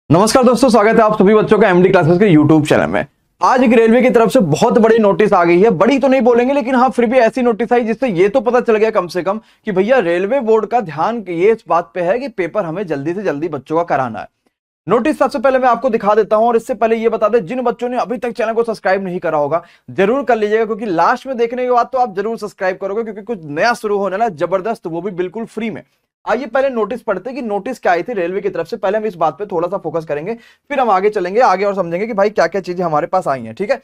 नमस्कार दोस्तों, स्वागत है आप सभी बच्चों का एमडी क्लासेस के यूट्यूब चैनल में। आज एक रेलवे की तरफ से बहुत बड़ी नोटिस आ गई है। बड़ी तो नहीं बोलेंगे, लेकिन हाँ फिर भी ऐसी नोटिस आई जिससे ये तो पता चल गया कम से कम कि भैया रेलवे बोर्ड का ध्यान ये इस बात पे है कि पेपर हमें जल्दी से जल्दी बच्चों का कराना है। नोटिस सबसे पहले मैं आपको दिखा देता हूं, और इससे पहले ये बता दें, जिन बच्चों ने अभी तक चैनल को सब्सक्राइब नहीं करा होगा जरूर कर लीजिएगा, क्योंकि लास्ट में देखने के बाद तो आप जरूर सब्सक्राइब करोगे, क्योंकि कुछ नया शुरू होने ना जबरदस्त, वो भी बिल्कुल फ्री में। आइए पहले नोटिस पढ़ते कि नोटिस क्या आई थी रेलवे की तरफ से। पहले हम इस बात पे थोड़ा सा फोकस करेंगे, फिर हम आगे चलेंगे आगे और समझेंगे कि भाई क्या क्या चीजें हमारे पास आई हैं। ठीक है,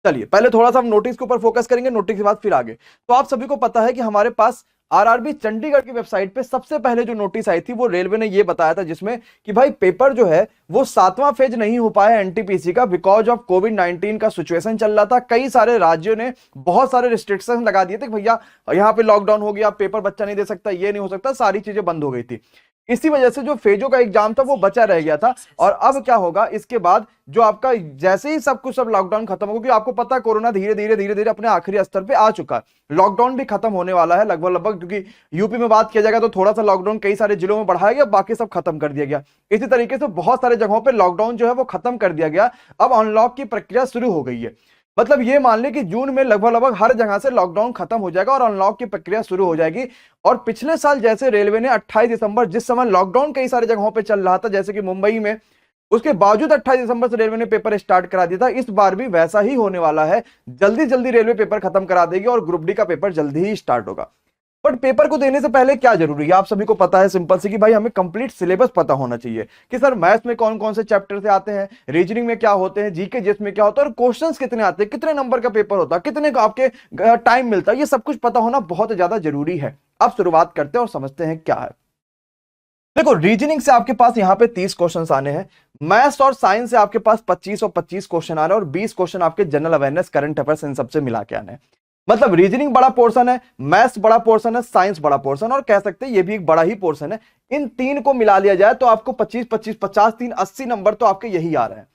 चलिए पहले थोड़ा सा हम नोटिस के ऊपर फोकस करेंगे, नोटिस के बाद फिर आगे। तो आप सभी को पता है कि हमारे पास आरआरबी चंडीगढ़ की वेबसाइट पे सबसे पहले जो नोटिस आई थी वो रेलवे ने ये बताया था, जिसमें कि भाई पेपर जो है वो 7वां फेज नहीं हो पाया एनटीपीसी का, बिकॉज ऑफ कोविड-19 का सिचुएशन चल रहा था। कई सारे राज्यों ने बहुत सारे रिस्ट्रिक्शन लगा दिए थे कि भैया यहाँ पे लॉकडाउन हो गया, पेपर बच्चा नहीं दे सकता, ये नहीं हो सकता, सारी चीजें बंद हो गई थी। इसी वजह से जो फेजों का एग्जाम था वो बचा रह गया था। और अब क्या होगा इसके बाद, जो आपका जैसे ही सब कुछ सब लॉकडाउन खत्म होगा, क्योंकि आपको पता है कोरोना धीरे धीरे धीरे धीरे अपने आखिरी स्तर पे आ चुका है, लॉकडाउन भी खत्म होने वाला है लगभग लगभग, क्योंकि यूपी में बात किया जाएगा तो थोड़ा सा लॉकडाउन कई सारे जिलों में बढ़ाया गया, बाकी सब खत्म कर दिया गया। इसी तरीके से बहुत सारे जगहों पर लॉकडाउन जो है वो खत्म कर दिया गया। अब अनलॉक की प्रक्रिया शुरू हो गई है। मतलब ये मान ले कि जून में लगभग लगभग हर जगह से लॉकडाउन खत्म हो जाएगा और अनलॉक की प्रक्रिया शुरू हो जाएगी। और पिछले साल जैसे रेलवे ने 28 दिसंबर, जिस समय लॉकडाउन कई सारी जगहों पे चल रहा था जैसे कि मुंबई में, उसके बावजूद 28 दिसंबर से रेलवे ने पेपर स्टार्ट करा दिया था, इस बार भी वैसा ही होने वाला है। जल्दी जल्दी रेलवे पेपर खत्म करा देगी और ग्रुप डी का पेपर जल्दी ही स्टार्ट होगा। बट पेपर को देने से पहले क्या जरूरी है आप सभी को पता है, सिंपल सी, कि भाई हमें कंप्लीट सिलेबस पता होना चाहिए कि सर मैथ्स में कौन कौन से चैप्टर से आते हैं, रीजनिंग में क्या होते हैं, जीके जीएस में क्या होता है, और क्वेश्चंस कितने आते हैं, कितने नंबर का पेपर होता है, कितने का आपके टाइम मिलता है, ये सब कुछ पता होना बहुत ज्यादा जरूरी है। अब शुरुआत करते हैं और समझते हैं क्या है। देखो, रीजनिंग से आपके पास यहां पे 30 क्वेश्चंस आने हैं, मैथ्स और साइंस से आपके पास 25 और 25 क्वेश्चन आ रहे हैं, और 20 क्वेश्चन आपके जनरल अवेयरनेस, करंट अफेयर्स, इन सबसे मिला के आने हैं। मतलब रीजनिंग बड़ा पोर्शन है, मैथ्स बड़ा पोर्शन है, साइंस बड़ा पोर्शन, और कह सकते हैं ये भी एक बड़ा ही पोर्शन है। इन तीन को मिला लिया जाए तो आपको 25 25 50 3 80 नंबर तो आपके यही आ रहे हैं,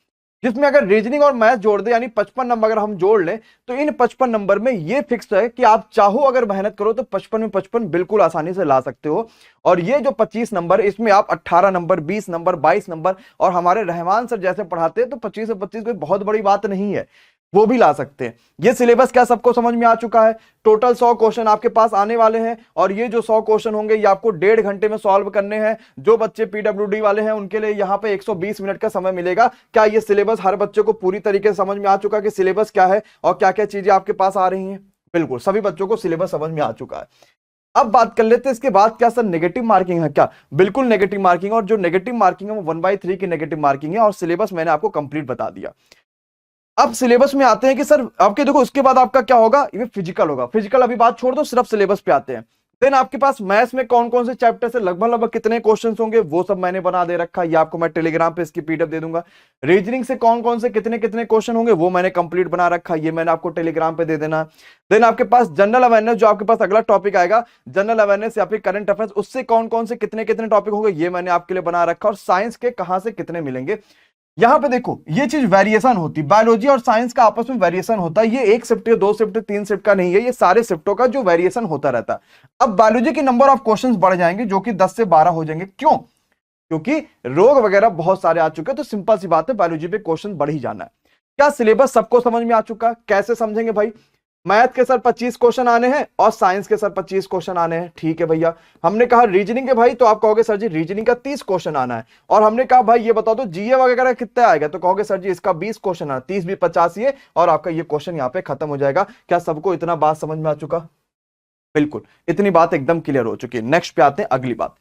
जिसमें अगर रीजनिंग और मैथ जोड़ दे यानी 55 नंबर अगर हम जोड़ लें, तो इन 55 नंबर में ये फिक्स है कि आप चाहो अगर मेहनत करो तो 55 में 55 बिल्कुल आसानी से ला सकते हो। और ये जो 25 नंबर, इसमें आप 18 नंबर, 20 नंबर, 22 नंबर, और हमारे रहमान सर जैसे पढ़ाते हैं तो 25 से 25 कोई बहुत बड़ी बात नहीं है, वो भी ला सकते हैं। ये सिलेबस क्या सबको समझ में आ चुका है? टोटल 100 क्वेश्चन आपके पास आने वाले हैं, और ये जो 100 क्वेश्चन होंगे ये आपको 1.5 घंटे में सॉल्व करने हैं। जो बच्चे पीडब्ल्यूडी वाले हैं उनके लिए यहाँ पे 120 मिनट का समय मिलेगा। क्या ये सिलेबस हर बच्चे को पूरी तरीके से समझ में आ चुका है कि सिलेबस क्या है और क्या क्या चीजें आपके पास आ रही हैं? बिल्कुल सभी बच्चों को सिलेबस समझ में आ चुका है। अब बात कर लेते हैं इसके बाद, क्या सर नेगेटिव मार्किंग है क्या? बिल्कुल नेगेटिव मार्किंग, और जो नेगेटिव मार्किंग है वो 1/3 की नेगेटिव मार्किंग है, और सिलेबस मैंने आपको कंप्लीट बता दिया। अब सिलेबस में आते हैं कि सर आपके देखो उसके बाद आपका क्या होगा, ये फिजिकल होगा। फिजिकल अभी बात छोड़ दो, सिर्फ सिलेबस पे आते हैं। देन आपके पास मैथ्स में कौन कौन से चैप्टर से लगभग लगभग कितने क्वेश्चंस होंगे वो सब मैंने बना दे रखा है, ये आपको मैं टेलीग्राम पे इसकी पीडीएफ दे दूंगा। रीजनिंग से कौन कौन से कितने कितने क्वेश्चन होंगे वो मैंने कंप्लीट बना रखा है, ये मैंने आपको टेलीग्राम पे दे देना। देन आपके पास जनरल अवेयरनेस, जो आपके पास अगला टॉपिक आएगा जनरल अवेयरनेस या फिर करंट अफेयर्स, उससे कौन कौन से कितने कितने टॉपिक होंगे ये मैंने आपके लिए बना रखा, और साइंस के कहां से कितने मिलेंगे। यहां पे देखो ये चीज वेरिएशन होती, बायोलॉजी और साइंस का आपस में वेरिएशन होता है। ये एक शिफ्ट, 2 शिफ्ट, 3 शिफ्ट का नहीं है, ये सारे शिफ्टों का जो वेरिएशन होता रहता है। अब बायोलॉजी के नंबर ऑफ क्वेश्चंस बढ़ जाएंगे, जो कि 10 से 12 हो जाएंगे। क्यों? क्योंकि रोग वगैरह बहुत सारे आ चुके हैं, तो सिंपल सी बात है बायोलॉजी पे क्वेश्चन बढ़ ही जाना है। क्या सिलेबस सबको समझ में आ चुका है? कैसे समझेंगे भाई? मैथ के सर 25 क्वेश्चन आने हैं और साइंस के सर 25 क्वेश्चन आने हैं, ठीक है भैया। हमने कहा रीजनिंग के भाई, तो आप कहोगे सर जी रीजनिंग का 30 क्वेश्चन आना है। और हमने कहा भाई ये बताओ तो जीए वगैरह कितना आएगा, तो कहोगे सर जी इसका 20 क्वेश्चन आना, 30 भी 50 ये, और आपका ये क्वेश्चन यहाँ पे खत्म हो जाएगा। क्या सबको इतना बात समझ में आ चुका? बिल्कुल, इतनी बात एकदम क्लियर हो चुकी है। नेक्स्ट पे आते हैं, अगली बात।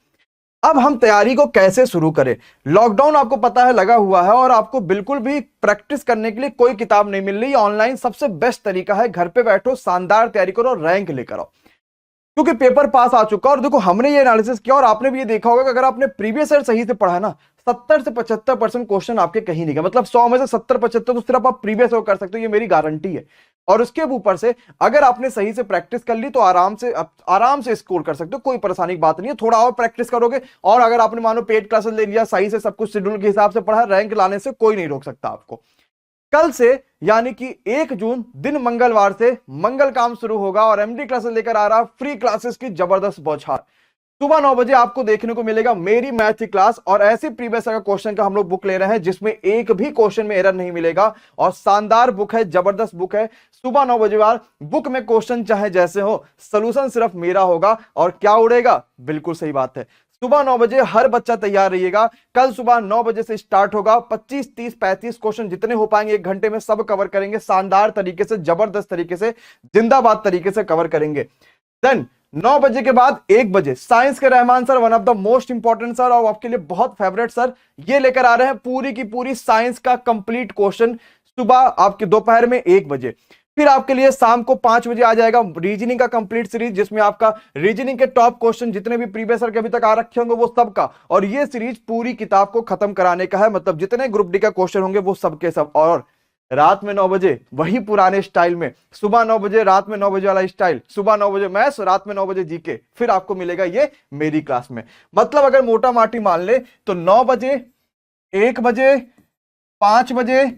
अब हम तैयारी को कैसे शुरू करें? लॉकडाउन आपको पता है लगा हुआ है, और आपको बिल्कुल भी प्रैक्टिस करने के लिए कोई किताब नहीं मिल रही। ऑनलाइन सबसे बेस्ट तरीका है, घर पे बैठो, शानदार तैयारी करो, रैंक लेकर आओ, क्योंकि पेपर पास आ चुका। और देखो हमने ये एनालिसिस किया, और आपने भी ये देखा होगा कि अगर आपने प्रीवियस ईयर सही से पढ़ा है ना, 70 से 75% क्वेश्चन आपके कहीं नहीं गए। मतलब 100 में से 70-75 तो सिर्फ आप प्रीवियस ईयर कर सकते हो, ये मेरी गारंटी है। और उसके ऊपर से अगर आपने सही से प्रैक्टिस कर ली तो आराम से स्कोर कर सकते हो, कोई परेशानी की बात नहीं है। थोड़ा और प्रैक्टिस करोगे, और अगर आपने मानो पेड क्लासेस ले लिया, सही से सब कुछ शेड्यूल के हिसाब से पढ़ा, रैंक लाने से कोई नहीं रोक सकता आपको। कल से यानी कि 1 जून दिन मंगलवार से मंगल काम शुरू होगा, और एमडी क्लासेस लेकर आ रहा फ्री क्लासेस की जबरदस्त बौछार। सुबह 9 बजे आपको देखने को मिलेगा मेरी मैथ की क्लास, और ऐसे प्रीवियस का क्वेश्चन का हम लोग बुक ले रहे हैं जिसमें एक भी क्वेश्चन में एरर नहीं मिलेगा, और शानदार बुक है, जबरदस्त बुक है। सुबह 9 बजे बाद बुक में क्वेश्चन चाहे जैसे हो, सोल्यूशन सिर्फ मेरा होगा। और क्या उड़ेगा? बिल्कुल सही बात है, सुबह 9 बजे हर बच्चा तैयार रहिएगा। कल सुबह 9 बजे से स्टार्ट होगा, 25, 30, 35 क्वेश्चन जितने हो पाएंगे 1 घंटे में सब कवर करेंगे, शानदार तरीके से, जबरदस्त तरीके से, जिंदाबाद तरीके से कवर करेंगे। देन 9 बजे के बाद 1 बजे साइंस के Rahman sir, one of the most important sir और आपके लिए बहुत फेवरेट सर, ये लेकर आ रहे हैं पूरी की पूरी साइंस का कंप्लीट क्वेश्चन सुबह आपके दोपहर में 1 बजे। फिर आपके लिए शाम को 5 बजे आ जाएगा रीजनिंग का कंप्लीट सीरीज, जिसमें आपका रीजनिंग के टॉप क्वेश्चन जितने भी प्रीवियस ईयर के अभी तक आ रखे होंगे वो सब का, और ये सीरीज पूरी किताब को खत्म कराने का है, मतलब जितने ग्रुप डी का क्वेश्चन होंगे वो सबके सब। और रात में 9 बजे वही पुराने स्टाइल में, सुबह 9 बजे रात में 9 बजे वाला स्टाइल, सुबह 9 बजे मैथ्स रात में 9 बजे जीके, फिर आपको मिलेगा ये मेरी क्लास में। मतलब अगर मोटा माटी मान ले तो 9 बजे, 1 बजे, 5 बजे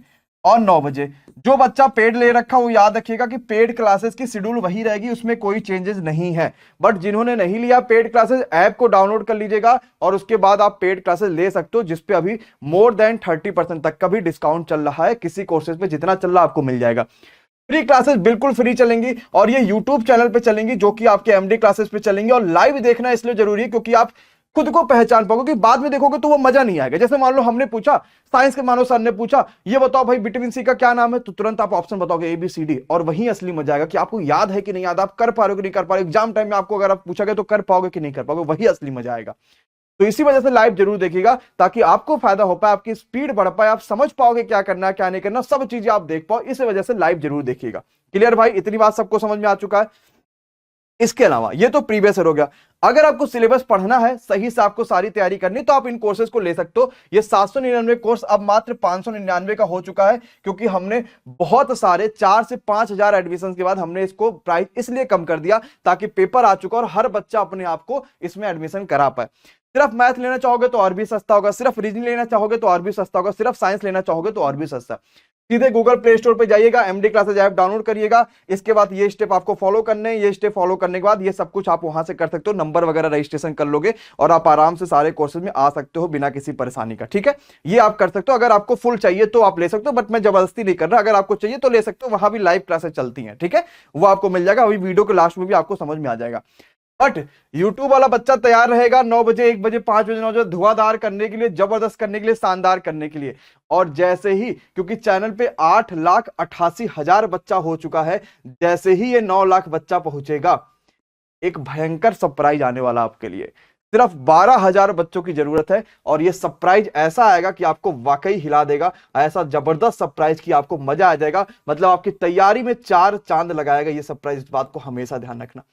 और 9 बजे। जो बच्चा पेड ले रखा वो याद रखिएगा कि पेड क्लासेस की शेड्यूल वही रहेगी, उसमें कोई चेंजेस नहीं है। बट जिन्होंने नहीं लिया पेड क्लासेस, ऐप को डाउनलोड कर लीजिएगा और उसके बाद आप पेड क्लासेस ले सकते हो, जिसपे अभी मोर देन 30% तक का भी डिस्काउंट चल रहा है। किसी कोर्सेज पे जितना चल रहा आपको मिल जाएगा। फ्री क्लासेस बिल्कुल फ्री चलेंगी और ये यूट्यूब चैनल पे चलेंगी, जो कि आपके एमडी क्लासेस पे चलेंगी। और लाइव देखना इसलिए जरूरी है क्योंकि आप खुद को पहचान पाओगे, कि बाद में देखोगे तो वो मजा नहीं आएगा। जैसे मान लो हमने पूछा, साइंस के मानो सर ने पूछा ये बताओ भाई विटामिन सी का क्या नाम है, तो तुरंत आप ऑप्शन बताओगे ABCD, और वही असली मजा आएगा कि आपको याद है कि नहीं याद, आप कर पा रहे हो कि नहीं कर पा रहे हो। एग्जाम टाइम में आपको अगर आप पूछा गया तो कर पाओगे कि नहीं कर पाओगे, वही असली मजा आएगा। तो इसी वजह से लाइव जरूर देखिएगा ताकि आपको फायदा हो पाए, आपकी स्पीड बढ़ पाए, आप समझ पाओगे क्या करना है क्या नहीं करना, सब चीजें आप देख पाओ। इस वजह से लाइव जरूर देखिएगा। क्लियर भाई? इतनी बात सबको समझ में आ चुका है। इसके अलावा ये तो प्रीवियस ईयर हो गया। अगर आपको सिलेबस पढ़ना है, सही से आपको सारी तैयारी करनी, तो आप इन कोर्सेज को ले सकते हो। ये 799 कोर्स अब मात्र 599 का हो चुका है, क्योंकि हमने बहुत सारे 4 से 5,000 एडमिशन के बाद हमने इसको प्राइस इसलिए कम कर दिया ताकि पेपर आ चुका और हर बच्चा अपने आप को इसमें एडमिशन करा पाए। सिर्फ मैथ लेना चाहोगे तो और भी सस्ता होगा, सिर्फ रीजनिंग लेना चाहोगे तो और भी सस्ता होगा, सिर्फ साइंस लेना चाहोगे तो और भी सस्ता। सीधे गूगल प्ले स्टोर पे जाइएगा, एमडी क्लासेज ऐप डाउनलोड करिएगा। इसके बाद ये स्टेप आपको फॉलो करने हैं, ये स्टेप फॉलो करने के बाद ये सब कुछ आप वहां से कर सकते हो, नंबर वगैरह रजिस्ट्रेशन कर लोगे और आप आराम से सारे कोर्सेज में आ सकते हो बिना किसी परेशानी का। ठीक है, ये आप कर सकते हो। अगर आपको फुल चाहिए तो आप ले सकते हो, बट मैं जबरदस्ती नहीं कर रहा। अगर आपको चाहिए तो ले सकते हो, वहां भी लाइव क्लासेज चलती हैं। ठीक है, वो आपको मिल जाएगा, अभी वीडियो के लास्ट में भी आपको समझ में आ जाएगा। बट यूट्यूब वाला बच्चा तैयार रहेगा 9 बजे, 1 बजे, 5 बजे, 9 बजे धुआंधार करने के लिए, जबरदस्त करने के लिए, शानदार करने के लिए। और जैसे ही, क्योंकि चैनल पे 8,88,000 बच्चा हो चुका है, जैसे ही ये 9 लाख बच्चा पहुंचेगा, एक भयंकर सरप्राइज आने वाला आपके लिए। सिर्फ 12,000 बच्चों की जरूरत है और ये सरप्राइज ऐसा आएगा कि आपको वाकई हिला देगा। ऐसा जबरदस्त सरप्राइज कि आपको मजा आ जाएगा, मतलब आपकी तैयारी में 4 चांद लगाएगा ये सरप्राइज। इस बात को हमेशा ध्यान रखना।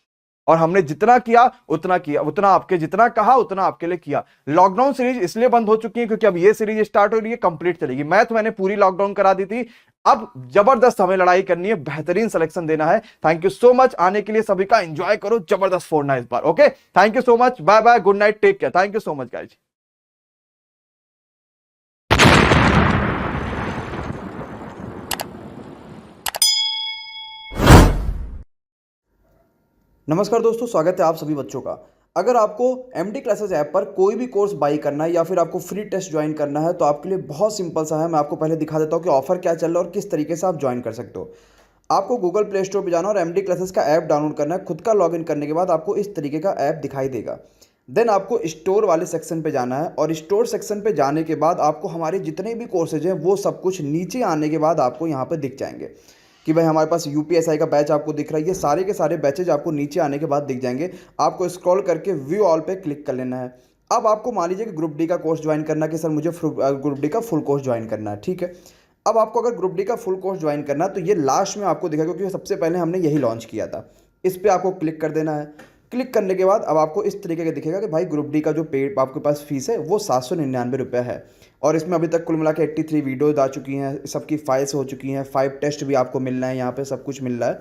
और हमने जितना किया, उतना आपके, जितना कहा उतना आपके लिए किया। लॉकडाउन सीरीज इसलिए बंद हो चुकी है क्योंकि अब ये सीरीज स्टार्ट हो रही है, कंप्लीट चलेगी। मैथ मैंने पूरी लॉकडाउन करा दी थी, अब जबरदस्त हमें लड़ाई करनी है, बेहतरीन सिलेक्शन देना है। थैंक यू सो मच आने के लिए, सभी का एंजॉय करो, जबरदस्त फोड़ना इस बार। Okay, thank you so much, bye bye, good night, take care, thank you so much guys. नमस्कार दोस्तों, स्वागत है आप सभी बच्चों का। अगर आपको एमडी क्लासेस ऐप पर कोई भी कोर्स बाई करना है या फिर आपको फ्री टेस्ट ज्वाइन करना है तो आपके लिए बहुत सिंपल सा है। मैं आपको पहले दिखा देता हूँ कि ऑफर क्या चल रहा है और किस तरीके से आप ज्वाइन कर सकते हो। आपको गूगल प्ले स्टोर पर जाना और एमडी क्लासेस का ऐप डाउनलोड करना है। खुद का लॉगिन करने के बाद आपको इस तरीके का ऐप दिखाई देगा। देन आपको स्टोर वाले सेक्शन पे जाना है और स्टोर सेक्शन पे जाने के बाद आपको हमारे जितने भी कोर्सेज हैं वो सब कुछ नीचे आने के बाद आपको यहाँ पर दिख जाएंगे कि भाई हमारे पास यूपीएसआई का बैच आपको दिख रहा है। ये सारे के सारे बैचेज आपको नीचे आने के बाद दिख जाएंगे। आपको स्क्रॉल करके व्यू ऑल पे क्लिक कर लेना है। अब आपको मान लीजिए कि ग्रुप डी का कोर्स ज्वाइन करना है कि सर मुझे ग्रुप डी का फुल कोर्स ज्वाइन करना है। ठीक है, अब आपको अगर ग्रुप डी का फुल कोर्स ज्वाइन करना है तो ये लास्ट में आपको दिखेगा क्योंकि सबसे पहले हमने यही लॉन्च किया था। इस पर आपको क्लिक कर देना है। क्लिक करने के बाद अब आपको इस तरीके का दिखेगा कि भाई ग्रुप डी का जो पेड आपके पास फीस है वो 799 रुपये है। और इसमें अभी तक कुल मिला के 83 वीडियोज आ चुकी हैं, सबकी फाइल्स हो चुकी हैं, 5 टेस्ट भी आपको मिल रहे हैं, यहाँ पे सब कुछ मिल रहा है।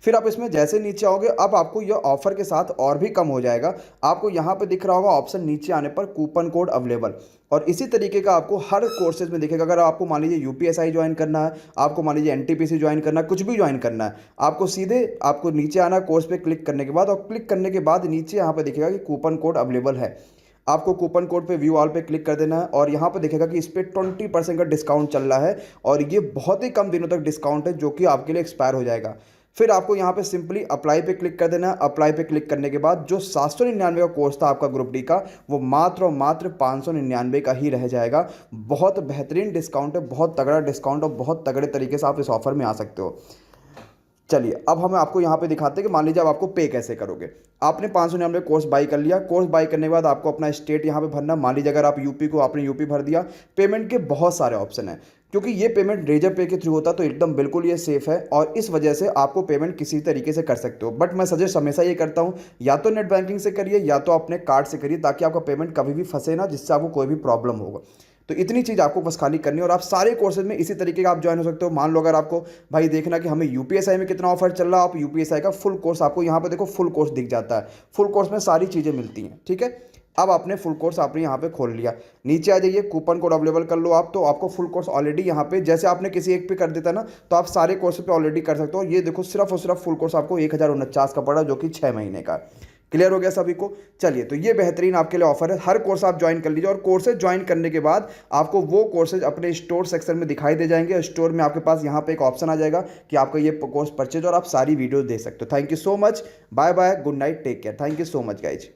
फिर आप इसमें जैसे नीचे आओगे, अब आपको यह ऑफर के साथ और भी कम हो जाएगा। आपको यहाँ पे दिख रहा होगा ऑप्शन नीचे आने पर कूपन कोड अवेलेबल, और इसी तरीके का आपको हर कोर्सेज में दिखेगा। अगर आपको मान लीजिए यूपीएसआई ज्वाइन करना है, आपको मान लीजिए एनटीपीसी ज्वाइन करना है, कुछ भी ज्वाइन करना है, आपको सीधे आपको नीचे आना कोर्स पे क्लिक करने के बाद, और क्लिक करने के बाद नीचे यहाँ पे दिखेगा कि कूपन कोड अवेलेबल है। आपको कूपन कोड पे व्यू ऑल पे क्लिक कर देना है, और यहाँ पे दिखेगा कि इस पर 20% का डिस्काउंट चल रहा है, और ये बहुत ही कम दिनों तक डिस्काउंट है जो कि आपके लिए एक्सपायर हो जाएगा। फिर आपको यहाँ पे सिंपली अप्लाई पे क्लिक कर देना है। अप्लाई पे क्लिक करने के बाद जो 799 का कोर्स था आपका ग्रुप डी का, वो मात्र और मात्र 599 का ही रह जाएगा। बहुत बेहतरीन डिस्काउंट है, बहुत तगड़ा डिस्काउंट, और बहुत तगड़े तरीके से आप इस ऑफर में आ सकते हो। चलिए अब हम आपको यहाँ पे दिखाते हैं कि मान लीजिए अब आपको पे कैसे करोगे। आपने 599 कोर्स बाई कर लिया। कोर्स बाई करने के बाद आपको अपना स्टेट यहाँ पे भरना। मान लीजिए अगर आप यूपी को, आपने यूपी भर दिया। पेमेंट के बहुत सारे ऑप्शन हैं, क्योंकि ये पेमेंट रेजर पे के थ्रू होता है, तो एकदम बिल्कुल ये सेफ है, और इस वजह से आपको पेमेंट किसी तरीके से कर सकते हो। बट मैं सजेस्ट हमेशा ये करता हूँ, या तो नेट बैंकिंग से करिए या तो अपने कार्ड से करिए, ताकि आपका पेमेंट कभी भी फंसे ना, जिससे आपको कोई भी प्रॉब्लम होगा। तो इतनी चीज़ आपको बस खाली करनी है, और आप सारे कोर्सेज में इसी तरीके का आप ज्वाइन हो सकते हो। मान लो अगर आपको भाई देखना कि हमें यूपीएसआई में कितना ऑफर चल रहा है, आप यूपीएसआई का फुल कोर्स, आपको यहाँ पे देखो फुल कोर्स दिख जाता है। फुल कोर्स में सारी चीज़ें मिलती हैं, ठीक है। अब आपने फुल कोर्स आपने यहाँ पे खोल लिया, नीचे आ जाइए, कूपन कोड अवेलेबल कर लो आप, तो आपको फुल कोर्स ऑलरेडी यहाँ पे, जैसे आपने किसी एक पे कर देता ना, तो आप सारे कोर्स पे ऑलरेडी कर सकते हो। ये देखो सिर्फ और सिर्फ फुल कोर्स आपको 1049 का पड़ा, जो कि 6 महीने का। क्लियर हो गया सभी को। चलिए, तो ये बेहतरीन आपके लिए ऑफर है। हर कोर्स आप ज्वाइन कर लीजिए, और कोर्सेज ज्वाइन करने के बाद आपको वो कोर्सेज अपने स्टोर सेक्शन में दिखाई दे जाएंगे। स्टोर में आपके पास यहाँ पे एक ऑप्शन आ जाएगा कि आपका ये कोर्स परचेज, और आप सारी वीडियो देख सकते हो। Thank you so much, bye bye, good night, take care, thank you so much guys.